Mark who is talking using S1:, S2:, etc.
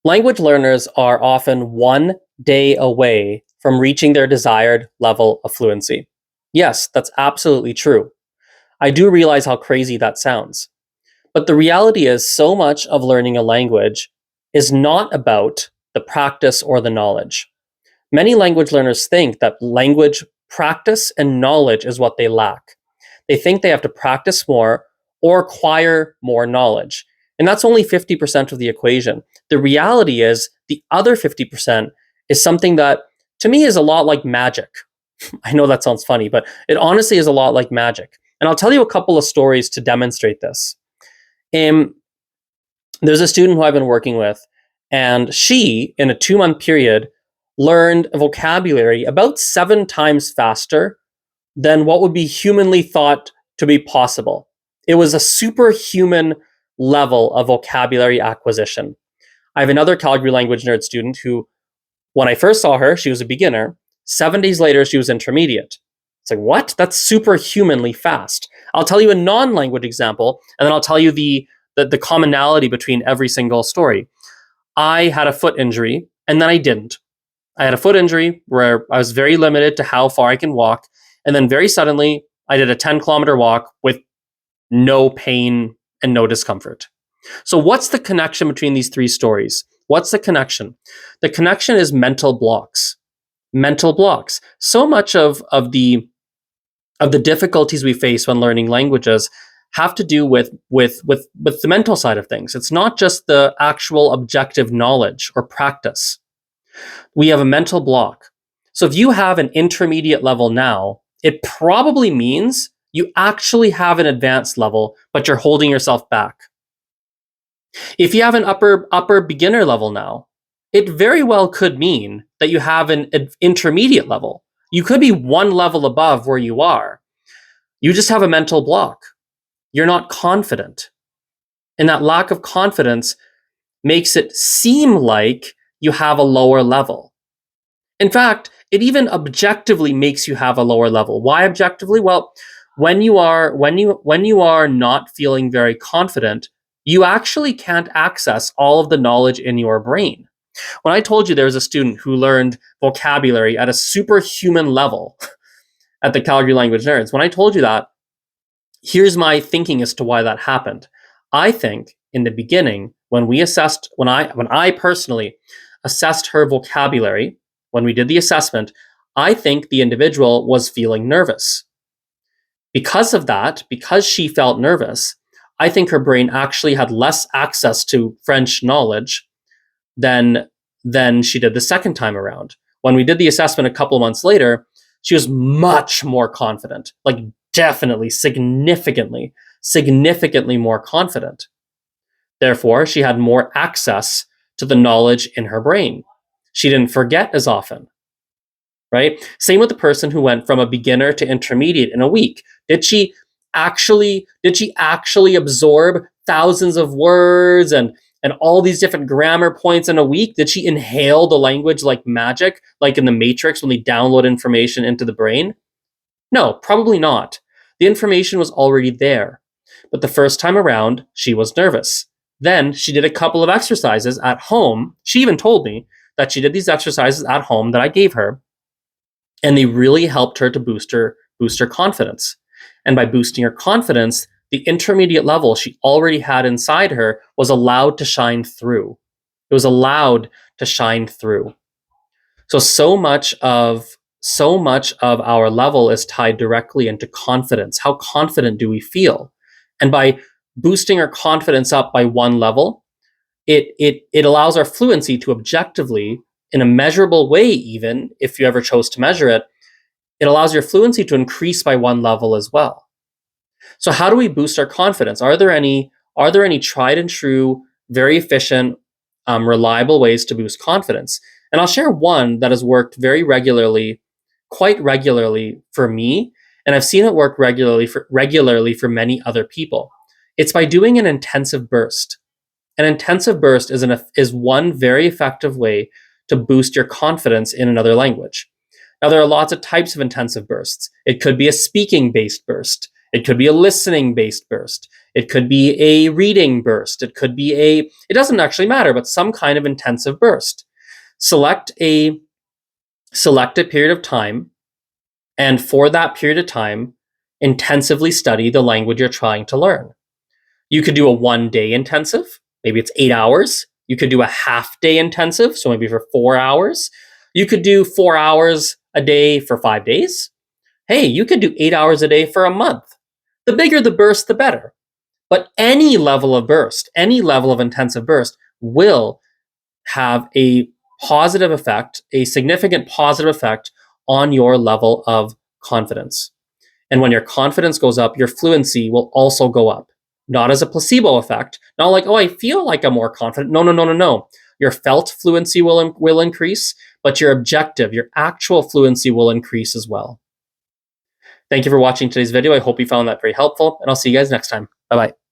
S1: Language learners are often one day away from reaching their desired level of fluency. Yes, that's absolutely true. I do realize how crazy that sounds. But the reality is, so much of learning a language is not about the practice or the knowledge. Many language learners think that language practice and knowledge is what they lack. They think they have to practice more or acquire more knowledge. And that's only 50% of the equation. The reality is, the other 50% is something that, to me, is a lot like magic. I know that sounds funny, but it honestly is a lot like magic. And I'll tell you a couple of stories to demonstrate this. Um, there's a student who I've been working with, and she, in a 2 month period, learned a vocabulary about 7 times faster than what would be humanly thought to be possible. It was a superhuman level of vocabulary acquisition. I have another Calgary language nerd student who, when I first saw her, she was a beginner. 7 days later, she was intermediate. It's like, what? That's superhumanly fast. I'll tell you a non-language example, and then I'll tell you the commonality between every single story. I had a foot injury, and then I didn't. I had a foot injury where I was very limited to how far I can walk. And then very suddenly, I did a 10-kilometer walk with no pain and no discomfort. So, what's the connection between these three stories? What's the connection? The connection is mental blocks. Mental blocks. So much of the difficulties we face when learning languages have to do with the mental side of things. It's not just the actual objective knowledge or practice. We have a mental block. So if you have an intermediate level now, it probably means you actually have an advanced level, but you're holding yourself back. If you have an upper beginner level now, it very well could mean that you have an intermediate level. You could be one level above where you are. You just have a mental block. You're not confident. And that lack of confidence makes it seem like you have a lower level. In fact, it even objectively makes you have a lower level. Why objectively? Well, when you are not feeling very confident, you actually can't access all of the knowledge in your brain. When I told you there was a student who learned vocabulary at a superhuman level at the Calgary Language Nerds, when I told you that, here's my thinking as to why that happened. I think in the beginning, when I personally assessed her vocabulary, when we did the assessment, I think the individual was feeling nervous. Because of that, because she felt nervous, I think her brain actually had less access to French knowledge than she did the second time around. When we did the assessment a couple of months later, she was much more confident, like definitely, significantly more confident. Therefore, she had more access to the knowledge in her brain. She didn't forget as often, right? Same with the person who went from a beginner to intermediate in a week. Did she actually absorb thousands of words and all these different grammar points in a week? Did she inhale the language like magic, like in the Matrix when they download information into the brain? No, probably not. The information was already there. But the first time around, she was nervous. Then she did a couple of exercises at home. She even told me that she did these exercises at home that I gave her, and they really helped her to boost her confidence. And by boosting her confidence, the intermediate level she already had inside her was allowed to shine through. It was allowed to shine through. So much of our level is tied directly into confidence. How confident do we feel? And by boosting our confidence up by one level, it allows our fluency to objectively, in a measurable way, even if you ever chose to measure it, it allows your fluency to increase by one level as well. So how do we boost our confidence? Are there any tried and true, very efficient, reliable ways to boost confidence? And I'll share one that has worked very regularly, quite regularly for me, and I've seen it work regularly for many other people. It's by doing an intensive burst. An intensive burst is one very effective way to boost your confidence in another language. Now, there are lots of types of intensive bursts. It could be a speaking-based burst. It could be a listening-based burst. It could be a reading burst. It could be it doesn't actually matter, but some kind of intensive burst. Select a period of time, and for that period of time, intensively study the language you're trying to learn. You could do a 1-day intensive, maybe it's 8 hours. You could do a half-day intensive, so maybe for 4 hours. You could do 4 hours a day for 5 days. Hey, you could do 8 hours a day for a month. The bigger the burst, the better. But any level of burst, any level of intensive burst will have a positive effect, a significant positive effect on your level of confidence. And when your confidence goes up, your fluency will also go up. Not as a placebo effect, not like, oh, I feel like I'm more confident. No. Your felt fluency will increase, but your objective, your actual fluency will increase as well. Thank you for watching today's video. I hope you found that very helpful, and I'll see you guys next time. Bye-bye.